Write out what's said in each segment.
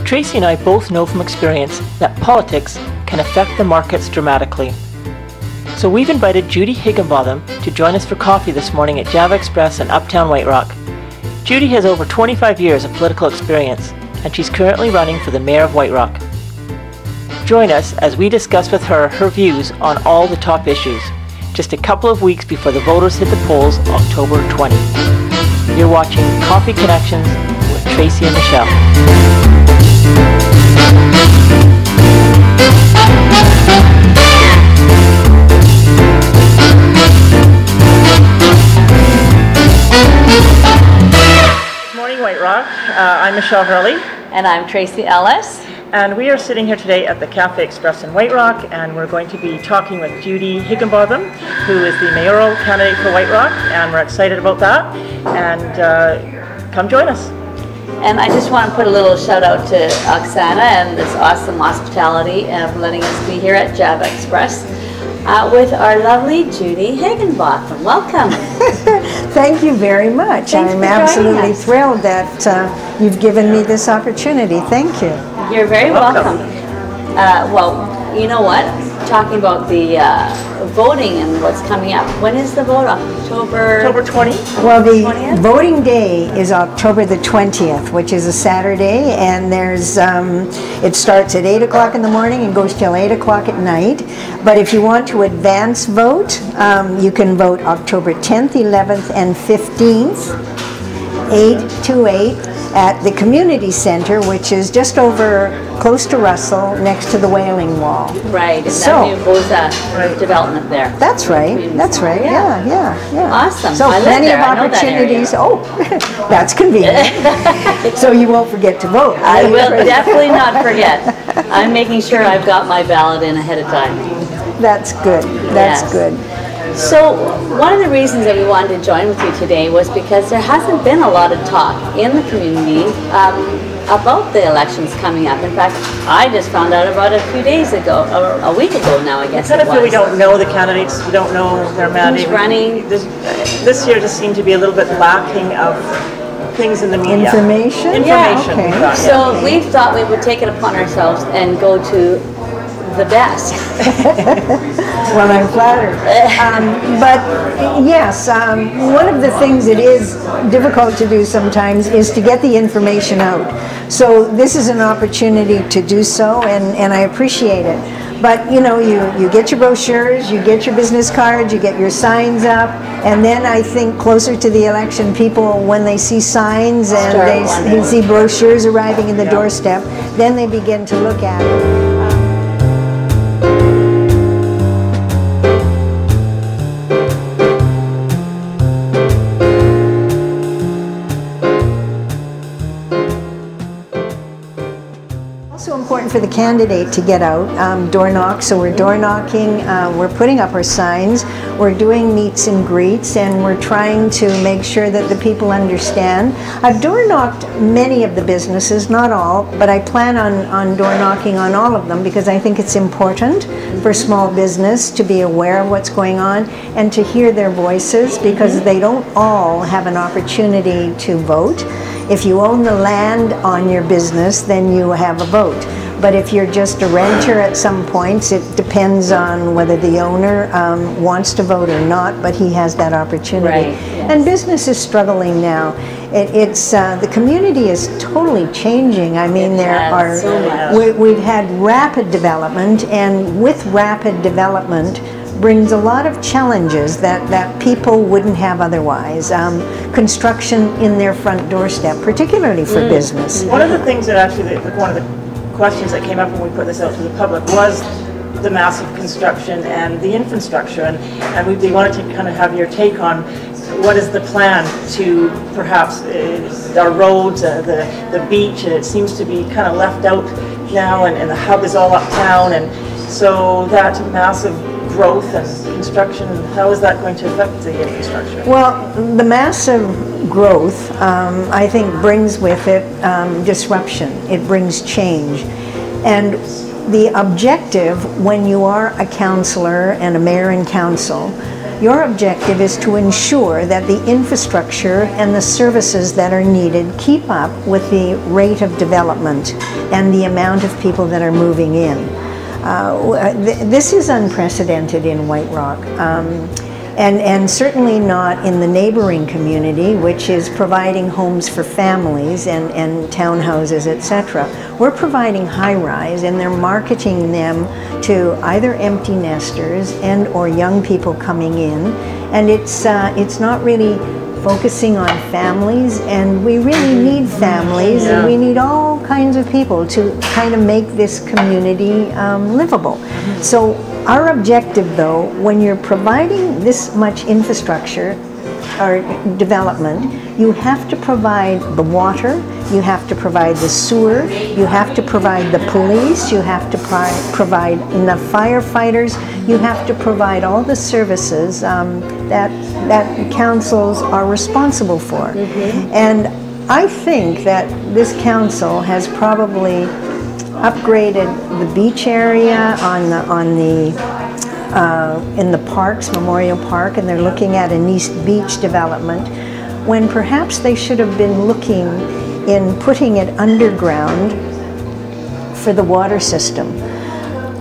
Tracey and I both know from experience that politics can affect the markets dramatically. So we've invited Judy Higginbotham to join us for coffee this morning at Java Express in Uptown White Rock. Judy has over 25 years of political experience, and she's currently running for the Mayor of White Rock. Join us as we discuss with her views on all the top issues, just a couple of weeks before the voters hit the polls October 20. You're watching Coffee Connections with Tracey and Michelle. Good morning, White Rock. I'm Michelle Herlihy. And I'm Tracey Ellis. And we are sitting here today at the Cafe Express in White Rock, and we're going to be talking with Judy Higginbotham, who is the mayoral candidate for White Rock, and we're excited about that. And come join us. And I just want to put a little shout out to Oksana and this awesome hospitality and letting us be here at Java Express with our lovely Judy Higginbotham. Welcome. Thank you very much. I'm absolutely thrilled that you've given me this opportunity. Thank you. You're very welcome. Well, you know what? Talking about the voting and what's coming up. When is the vote? October 20? Well, the 20th? Voting day is October the 20th, which is a Saturday, and there's it starts at 8 o'clock in the morning and goes till 8 o'clock at night. But if you want to advance vote, you can vote October 10th, 11th, and 15th, 8 to 8, at the community center, which is just over close to Russell, next to the Wailing Wall. Right, and that new Boza development there. That's right, that's right, yeah. Awesome. So plenty of opportunities. Oh, that's convenient. So you won't forget to vote. I will definitely not forget. I'm making sure I've got my ballot in ahead of time. That's good, that's good. So one of the reasons that we wanted to join with you today was because there hasn't been a lot of talk in the community about the elections coming up. In fact, I just found out about it a few days ago, or a week ago now, I guess. I kind of feel we don't know the candidates, we don't know their mandate. Who's running? This year just seemed to be a little bit lacking of things in the media. Information? Yeah, okay. So we thought we would take it upon ourselves and go to the best. Well, I'm flattered. But yes, one of the things that is difficult to do sometimes is to get the information out. So this is an opportunity to do so, and I appreciate it. But you know, you get your brochures, you get your business cards, you get your signs up, and then I think closer to the election, people, when they see signs and they see brochures arriving in the doorstep, then they begin to look at it. Important for the candidate to get out, door knock, so we're door knocking, we're putting up our signs, we're doing meets and greets, and we're trying to make sure that the people understand. I've door knocked many of the businesses, not all, but I plan on door knocking on all of them because I think it's important for small business to be aware of what's going on and to hear their voices because they don't all have an opportunity to vote. If you own the land on your business, then you have a vote. But if you're just a renter at some points, it depends on whether the owner wants to vote or not, but he has that opportunity. Right, yes. And business is struggling now. The community is totally changing. I mean, we've had rapid development, and with rapid development brings a lot of challenges that people wouldn't have otherwise. Construction in their front doorstep, particularly for business. One of the things that actually, one of the questions that came up when we put this out to the public was the massive construction and the infrastructure, and we wanted to kind of have your take on what is the plan to perhaps our roads, the beach, and it seems to be kind of left out now, and the hub is all uptown, and so that massive growth and construction, how is that going to affect the infrastructure? Well, the massive growth, I think, brings with it disruption. It brings change. And the objective when you are a councillor and a mayor and council Your objective is to ensure that the infrastructure and the services that are needed keep up with the rate of development and the amount of people that are moving in. This is unprecedented in White Rock. And certainly not in the neighboring community, which is providing homes for families and townhouses, etc. We're providing high-rise, and they're marketing them to either empty nesters and or young people coming in. And it's not really focusing on families, and we really need families, and we need all kinds of people to kind of make this community livable. So our objective, though, when you're providing this much infrastructure or development, you have to provide the water, you have to provide the sewer, you have to provide the police, you have to provide enough firefighters, you have to provide all the services that councils are responsible for. And I think that this council has probably upgraded the beach area in the parks, Memorial Park, and they're looking at an East Beach development, when perhaps they should have been looking in putting it underground for the water system.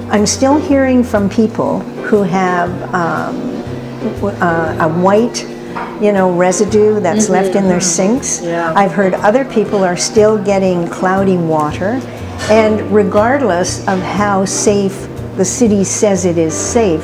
I'm still hearing from people who have a white, residue that's left in their sinks. I've heard other people are still getting cloudy water. And regardless of how safe the city says it is safe,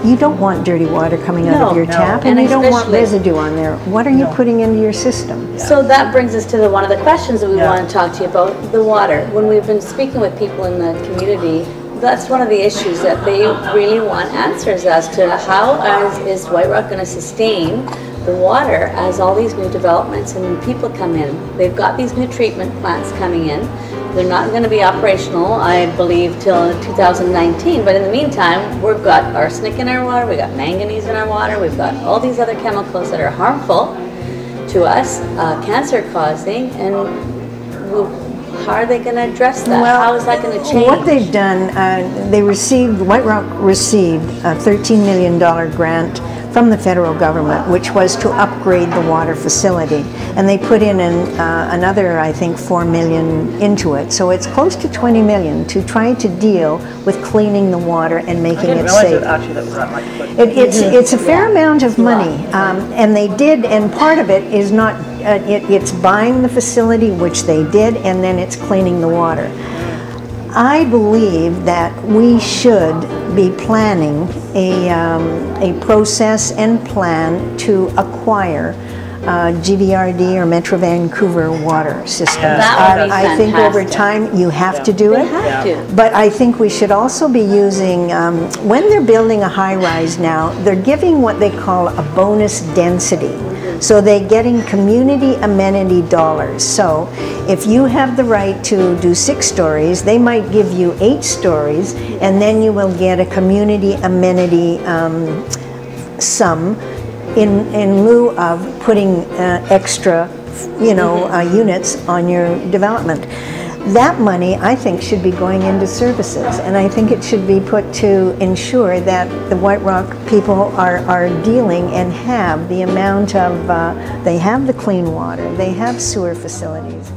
you don't want dirty water coming out of your tap, and you don't want residue on there. What are you putting into your system? So that brings us to one of the questions that we want to talk to you about, the water. When we've been speaking with people in the community, that's one of the issues that they really want answers as to how is White Rock going to sustain the water as all these new developments and people come in. They've got these new treatment plants coming in. They're not going to be operational, I believe, till 2019. But in the meantime, we've got arsenic in our water, we've got manganese in our water, we've got all these other chemicals that are harmful to us, cancer-causing, and how are they going to address that? Well, how is that going to change? What they've done, White Rock received a $13 million grant from the federal government, which was to upgrade the water facility. And they put in another, I think, $4 million into it. So it's close to $20 million to try to deal with cleaning the water and making it safe. It's a fair amount of money. And they did, and part of it is not, it's buying the facility, which they did, and then it's cleaning the water. I believe that we should be planning a process and plan to acquire GVRD or Metro Vancouver water system. I think over time you have to do it. But I think we should also be using, when they're building a high-rise now, they're giving what they call a bonus density. So they're getting community amenity dollars. So if you have the right to do 6 stories, they might give you 8 stories, and then you will get a community amenity sum in lieu of putting extra, units on your development. That money, I think, should be going into services, and I think it should be put to ensure that the White Rock people are dealing and have the amount of, they have the clean water, they have sewer facilities.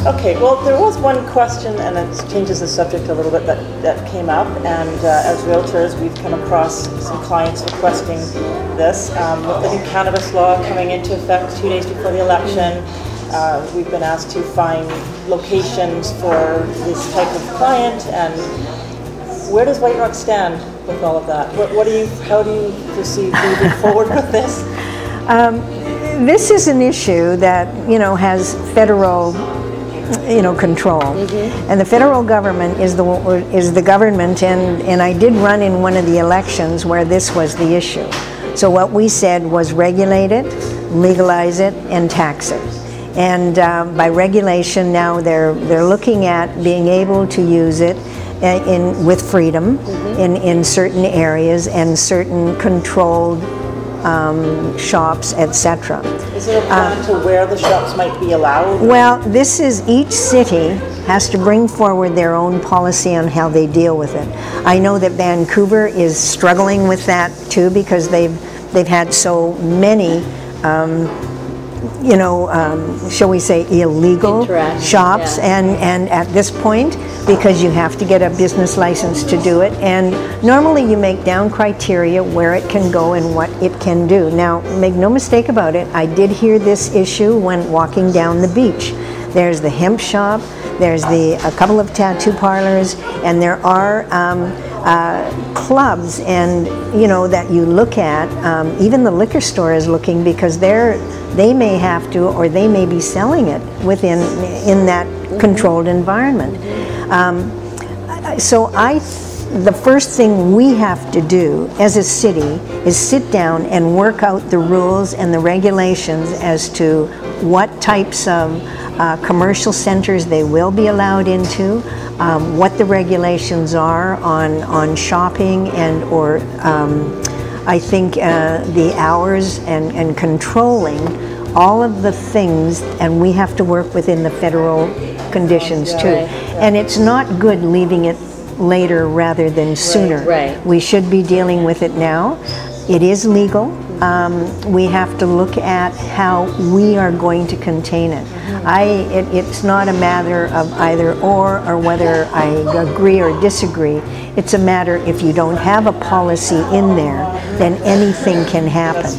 Okay, well, there was one question, and it changes the subject a little bit, that came up, and as realtors, we've come across some clients requesting this. With the new cannabis law coming into effect 2 days before the election, we've been asked to find locations for this type of client, and where does White Rock stand with all of that? How do you proceed moving forward with this? This is an issue that, has federal control. And the federal government is the government, and I did run in one of the elections where this was the issue. So what we said was regulate it, legalize it, and tax it. And by regulation now they're looking at being able to use it with freedom in certain areas and certain controlled shops, etc. Is there a plan to where the shops might be allowed? Well, this is, each city has to bring forward their own policy on how they deal with it. I know that Vancouver is struggling with that too, because they've had so many shall we say, illegal shops, and at this point, because you have to get a business license to do it, and normally you make down criteria where it can go and what it can do. Now, make no mistake about it, I did hear this issue when walking down the beach. There's the hemp shop, there's a couple of tattoo parlors, and there are clubs, and that you look at. Even the liquor store is looking, because they may have to, or they may be selling it in that controlled environment. So the first thing we have to do as a city is sit down and work out the rules and the regulations as to what types of commercial centers they will be allowed into, what the regulations are on shopping, and or I think the hours and controlling all of the things, and we have to work within the federal conditions too. And it's not good leaving it later rather than sooner. We should be dealing with it now. It is legal. We have to look at how we are going to contain it. It's not a matter of either or whether I agree or disagree. It's a matter, if you don't have a policy in there, then anything can happen.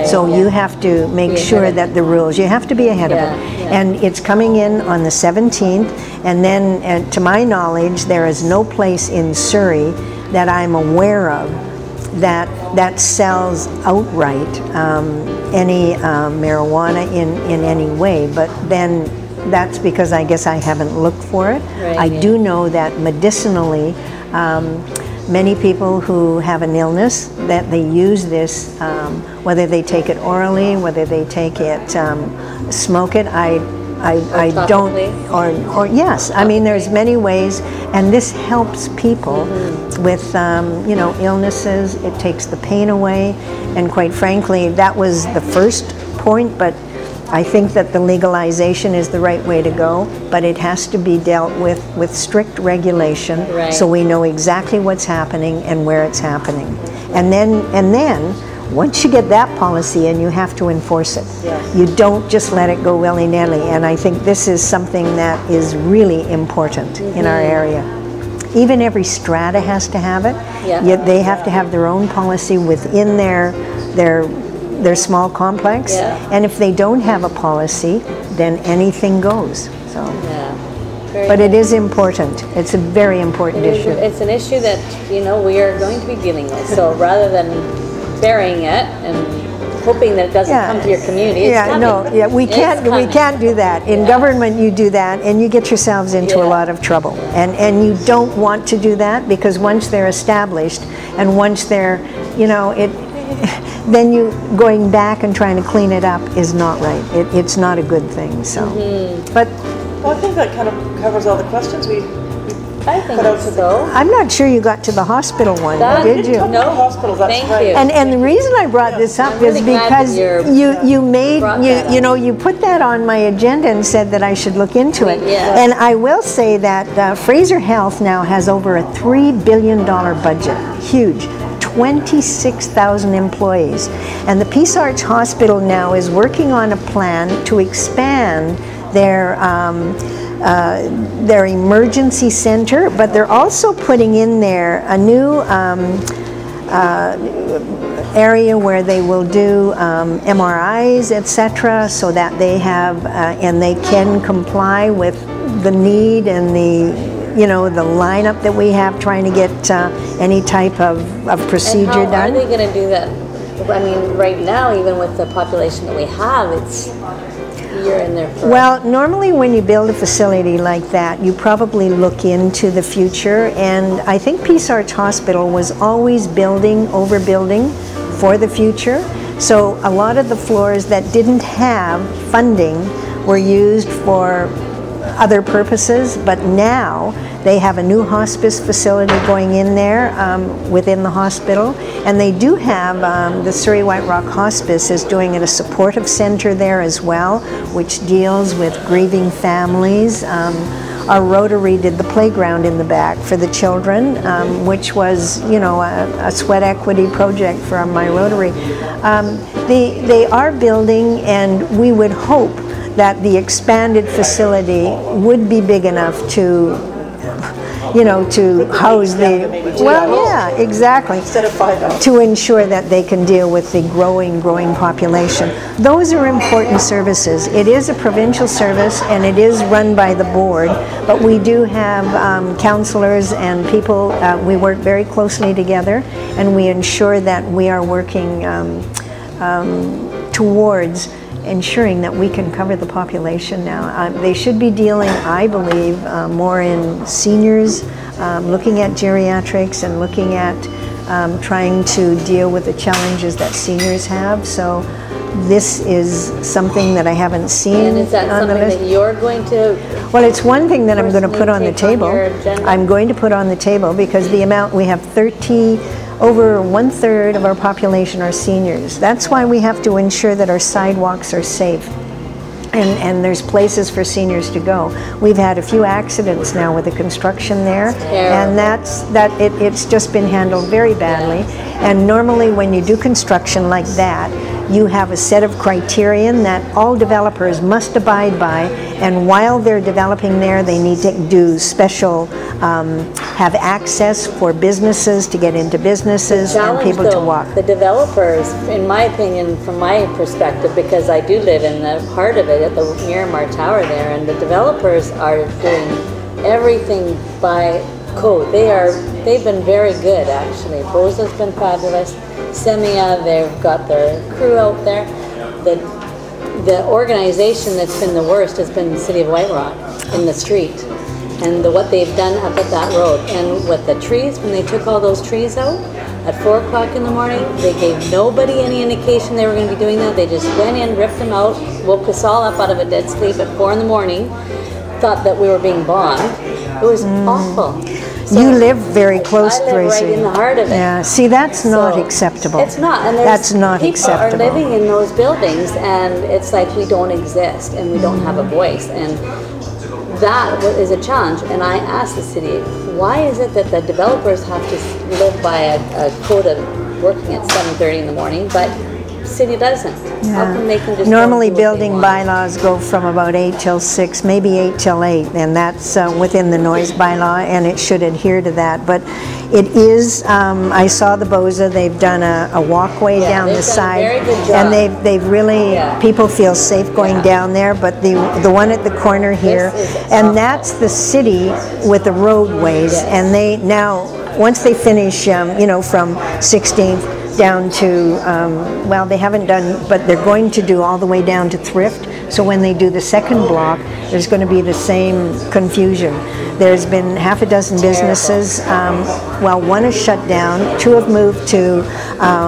So you have to make sure that the rules, you have to be ahead of it. And it's coming in on the 17th, and then to my knowledge, there is no place in Surrey that I'm aware of that sells outright any marijuana in any way, but then that's because I guess I haven't looked for it. I do know that medicinally, many people who have an illness, that they use this, whether they take it orally, whether they take it, smoke it, I don't, or yes, I mean, there's many ways, and this helps people with illnesses. It takes the pain away, and quite frankly, that was the first point, but I think that the legalization is the right way to go, but it has to be dealt with strict regulation, so we know exactly what's happening and where it's happening. And then once you get that policy in, you have to enforce it. You don't just let it go willy-nilly, and I think this is something that is really important in our area. Even every strata has to have it. Yet they have to have their own policy within their small complex, and if they don't have a policy, then anything goes. So. But it is important. It's a very important issue. It's an issue that we are going to be dealing with. So rather than burying it and hoping that it doesn't come to your community, we can't do that. In government, you do that, and you get yourselves into a lot of trouble. And you don't want to do that, because once they're established, and once they're, then you going back and trying to clean it up is not right. It's not a good thing. So, but I think that kind of covers all the questions we I think so. I'm not sure you got to the hospital one, did you? No, hospitals. That's thank right. you. And the reason I brought this up is because you put that on my agenda and said that I should look into it. And I will say that Fraser Health now has over a $3 billion budget, huge. 26,000 employees, and the Peace Arch Hospital now is working on a plan to expand their emergency center, but they're also putting in there a new area where they will do MRIs, etc., so that they have and they can comply with the need and the lineup that we have trying to get any type of procedure and done. Are they going to do that? I mean, right now, even with the population that we have, you're in there for... Well, normally when you build a facility like that, you probably look into the future, and I think Peace Arch Hospital was always overbuilding for the future. So a lot of the floors that didn't have funding were used for other purposes, but now they have a new hospice facility going in there within the hospital, and they do have the Surrey White Rock Hospice is doing a supportive center there as well, which deals with grieving families. Our Rotary did the playground in the back for the children, which was, you know, a sweat equity project from my Rotary. They are building, and we would hope that the expanded facility would be big enough to, you know, to house the, well, yeah, exactly, Instead of 5 hours. to ensure that they can deal with the growing population. Those are important services. It is a provincial service, and it is run by the board, but we do have counselors and people, we work very closely together, and we ensure that we are working towards ensuring that we can cover the population now. They should be dealing, I believe, more in seniors, looking at geriatrics and looking at trying to deal with the challenges that seniors have. So this is something that I haven't seen And is that on the something list. that you're going to? Well, it's one thing that I'm going to put on the Personally take on table. your agenda? I'm going to put on the table because the amount, we have over 1/3 of our population are seniors. That's why we have to ensure that our sidewalks are safe. And there's places for seniors to go. We've had a few accidents now with the construction there, and it's just been handled very badly. And normally when you do construction like that, you have a set of criterion that all developers must abide by, and while they're developing there, they need to do special, have access for businesses to get into businesses and people to walk. The developers, in my opinion, from my perspective, because I do live in the heart of it at the Miramar Tower there, and the developers are doing everything by code. They've been very good, actually. Boza's been fabulous. Semia, they've got their crew out there. The organization that's been the worst has been the City of White Rock in the street, and what they've done up at that road. And with the trees, when they took all those trees out at 4 o'clock in the morning, they gave nobody any indication they were going to be doing that. They just went in, ripped them out, woke us all up out of a dead sleep at 4 in the morning, thought that we were being bombed. It was awful. So you live very close, I live Tracy. right in the heart of it. Yeah, see, that's not So, acceptable. It's not, and That's not people acceptable. are living in those buildings, and it's like we don't exist and we don't have a voice, and that is a challenge. And I asked the city, why is it that the developers have to live by a code of working at 7:30 in the morning, but city doesn't? How come they can just Normally go do what they building want? bylaws go from about 8 till 6, maybe 8 till 8, and that's within the noise bylaw, and it should adhere to that. But it is, I saw the Boza, they've done a walkway down they've the done a side, very good job. and they've really, Yeah. people feel safe going down there, but the one at the corner here, This is and awful. that's the city with the roadways, Yes. and they now, once they finish, you know, from 16th, down to, well, they haven't done, but they're going to do all the way down to Thrift. So when they do the second block, there's going to be the same confusion. There's been half a dozen businesses. Well, one is shut down. 2 have moved to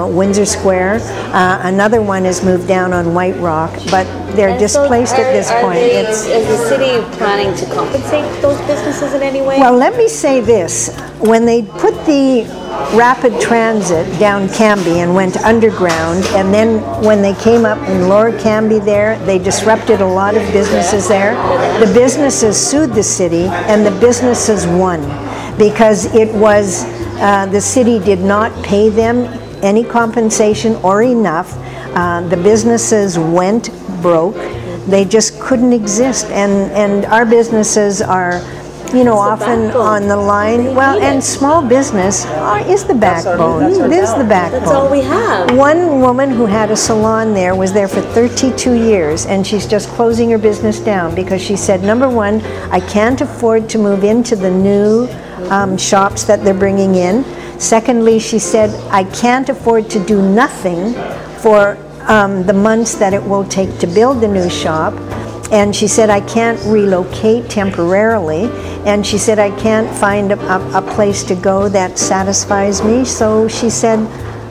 Windsor Square. Another one has moved down on White Rock, but they're And so displaced at this point. is the city planning to compensate those businesses in any way? Well, let me say this. When they put the rapid transit down Cambie and went underground, and then when they came up in Lower Cambie there, they disrupted a lot of businesses there. The businesses sued the city, and the businesses won because it was, the city did not pay them any compensation or enough. The businesses went broke. They just couldn't exist, and our businesses are, you know, often backbone. on the line. They Well, need and it. small business is the backbone. that's our It is the talent. backbone. That's all we have. One woman who had a salon there was there for 32 years, and she's just closing her business down because she said, number one, I can't afford to move into the new shops that they're bringing in. Secondly, she said, I can't afford to do nothing for the months that it will take to build the new shop. And she said, I can't relocate temporarily. And she said, I can't find a place to go that satisfies me. So she said,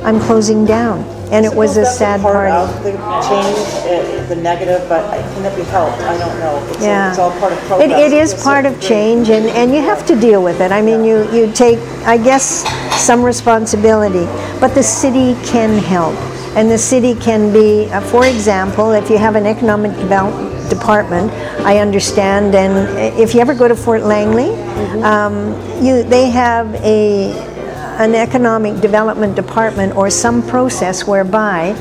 I'm closing down. and it was a sad part party. of the change, the negative, but can it be helped? I don't know. It's all part of progress. It is part of change, and you have to deal with it. I mean, you take, I guess, some responsibility, but the city can help. And the city can be, for example, if you have an economic development department, I understand, and if you ever go to Fort Langley, they have an economic development department or some process whereby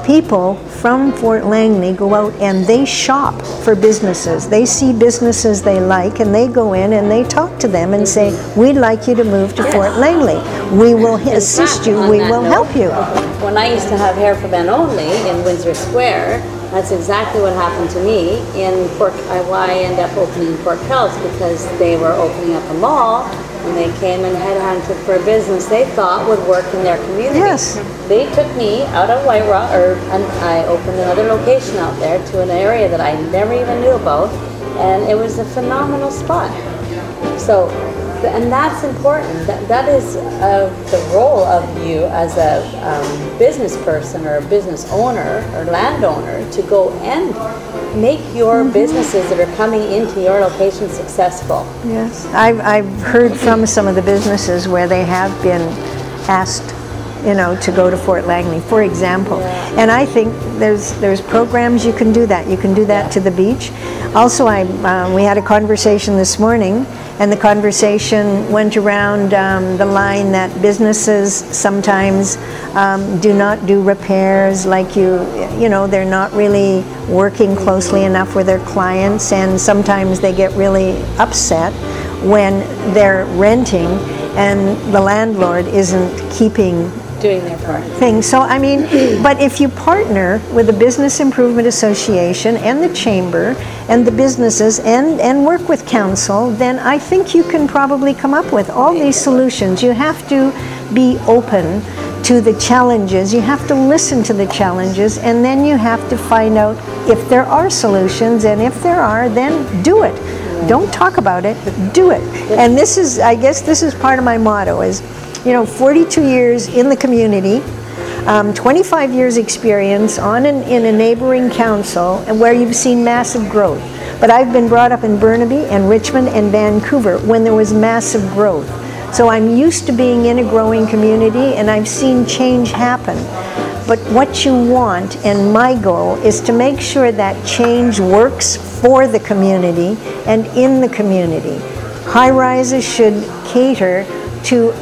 people from Fort Langley go out and they shop for businesses. They see businesses they like and they go in and they talk to them and say, we'd like you to move to Fort Langley. We will assist you, we will help you. When I used to have hair for men only in Windsor Square, that's exactly what happened to me in I ended up opening Port Kells because they were opening up a mall. And they came and headhunted for a business they thought would work in their community. Yes. They took me out of White Rock, and I opened another location out there to an area that I never even knew about, and it was a phenomenal spot. So, and that's important. That is the role of you as a business person or a business owner or landowner to go and make your businesses that are coming into your location successful. Yes, I've heard from some of the businesses where they have been asked, to go to Fort Langley, for example. Yeah. And I think there's programs you can do that. You can do that to the beach. Also, we had a conversation this morning, and the conversation went around the line that businesses sometimes do not do repairs, like they're not really working closely enough with their clients, and sometimes they get really upset when they're renting and the landlord isn't doing their part. Things. So I mean, but if you partner with the Business Improvement Association and the Chamber and the businesses and work with council, then I think you can probably come up with all these solutions. You have to be open to the challenges, you have to listen to the challenges, and then you have to find out if there are solutions, and if there are, then do it. Don't talk about it, but do it. And this is, I guess this is part of my motto is, 42 years in the community, 25 years experience in a neighboring council, and where you've seen massive growth. But I've been brought up in Burnaby and Richmond and Vancouver when there was massive growth. So I'm used to being in a growing community, and I've seen change happen. But what you want, and my goal, is to make sure that change works for the community and in the community. High-rises should cater to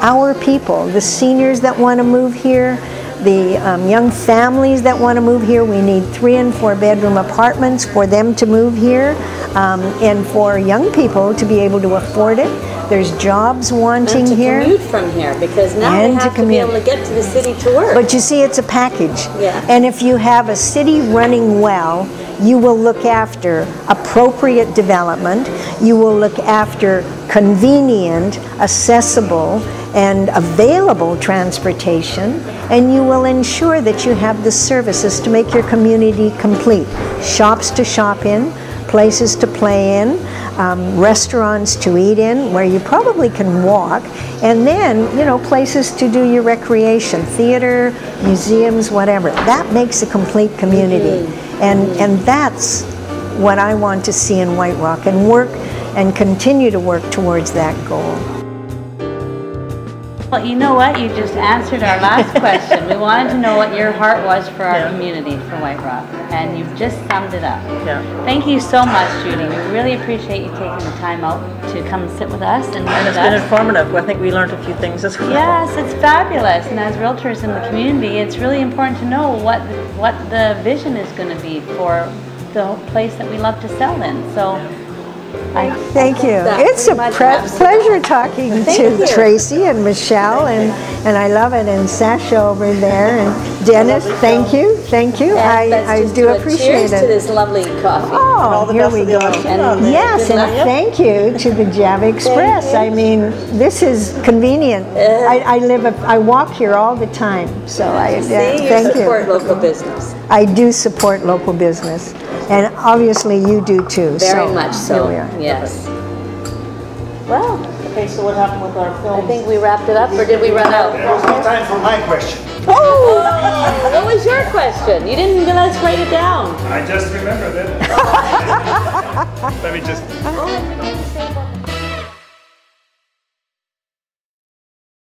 our people, the seniors that want to move here, the young families that want to move here. We need 3- and 4-bedroom apartments for them to move here, and for young people to be able to afford it. There's jobs wanting here. And to commute from here, because now they have to be able to get to the city to work. But you see, it's a package. Yeah. And if you have a city running well, you will look after appropriate development, you will look after convenient, accessible, and available transportation, and you will ensure that you have the services to make your community complete. Shops to shop in, places to play in, restaurants to eat in, where you probably can walk, and then, places to do your recreation, theater, museums, whatever. That makes a complete community. And that's what I want to see in White Rock, and work and continue to work towards that goal. Well, you know what? You just answered our last question. We wanted to know what your heart was for our community, for White Rock, and you've just summed it up. Yeah. Thank you so much, Judy. We really appreciate you taking the time out to come sit with us and it's been informative. I think we learned a few things as well. Yes, it's fabulous. And as realtors in the community, it's really important to know what the vision is going to be for the place that we love to sell in. So. Thank you. It's a pleasure talking to Tracy and Michelle, and I love it, and Sasha over there, and Dennis. Thank you. I do appreciate it. Cheers to this lovely coffee. Oh, here we go. Yes, and thank you to the Java Express. I mean, this is convenient. I walk here all the time, so thank you. Support local business. I do support local business. And obviously you do too. Very much so. Here we are. Yes. Well. Okay, so what happened with our film? I think we wrapped it up, or did we run out? There was no time for my question. What was your question? You didn't let us write it down. I just remembered it. Let me just... Oh, I forgot to say about the